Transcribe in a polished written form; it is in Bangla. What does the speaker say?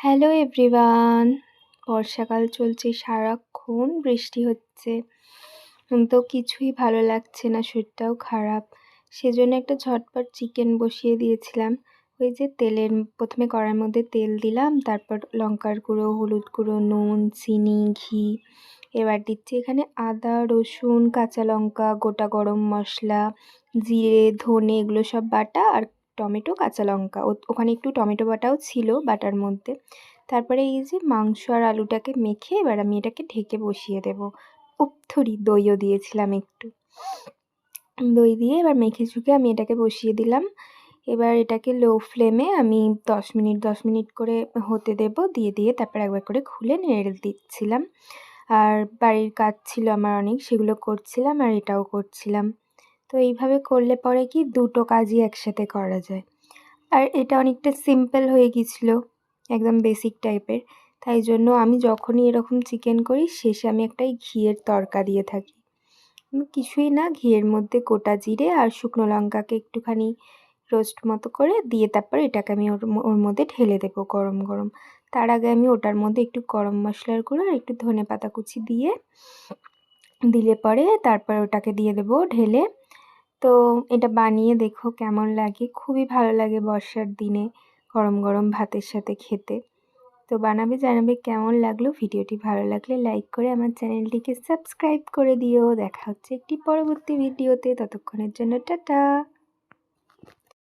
Hello everyone. বর্ষাকাল চলছে, সারাক্ষণ বৃষ্টি হচ্ছে। তো কিছুই ভালো লাগছে না, শরীরটাও খারাপ। সেজন্য একটা ঝটপট চিকেন বসিয়ে দিয়েছিলাম। ওই যে প্রথমে কড়াইয়ের মধ্যে তেল দিলাম, তারপর লঙ্কার গুঁড়ো, হলুদ গুঁড়ো, নুন, চিনি, ঘি। এবার দিচ্ছি এখানে আদা, রসুন, কাঁচা লঙ্কা, গোটা গরম মশলা, জিরে, ধনে এগুলো সব বাটা, আর টমেটো, কাঁচা লঙ্কা। ওখানে একটু টমেটো বাটাও ছিল বাটার মধ্যে। তারপরে এই যে মাংস আর আলুটাকে মেখে এবার আমি এটাকে ঢেকে বসিয়ে দেবো। থুড়ি দইও দিয়েছিলাম একটু। দই দিয়ে এবার মেখে ঝুঁকে আমি এটাকে বসিয়ে দিলাম। এবার এটাকে লো ফ্লেমে আমি 10 মিনিট করে হতে দেব। দিয়ে তারপর একবার করে খুলে নেড়ে দিচ্ছিলাম। আর বাড়ির কাজ ছিল আমার অনেক, সেগুলো করছিলাম আর এটাও করছিলাম। তো এইভাবে করলে পরে কি দুটো কাজই একসাথে করা যায়। আর এটা অনেকটা সিম্পল হয়ে গিয়েছিলো, একদম বেসিক টাইপের। তাই জন্য আমি যখনই এরকম চিকেন করি শেষে আমি একটা ঘিয়ের তড়কা দিয়ে থাকি। কিছুই না, ঘিয়ের মধ্যে গোটা জিরে আর শুকনো লঙ্কাকে একটুখানি রোস্ট মতো করে দিয়ে তারপর এটাকে আমি ওর মধ্যে ঢেলে দেবো গরম গরম। তার আগে আমি ওটার মধ্যে একটু গরম মশলার গুঁড়ো আর একটু ধনেপাতা কুচি দিলে পরে তারপর ওটাকে দিয়ে দেবো ঢেলে। তো এটা বানিয়ে দেখো কেমন লাগে, খুবই ভালো লাগে বর্ষার দিনে গরম গরম ভাতের সাথে খেতে। তো বানাবে, জানাবে কেমন লাগলো। ভিডিওটি ভালো লাগলে লাইক করে আমার চ্যানেলটিকে সাবস্ক্রাইব করে দিও। দেখা হচ্ছে একটি পরবর্তী ভিডিওতে, ততক্ষণের জন্য টাটা।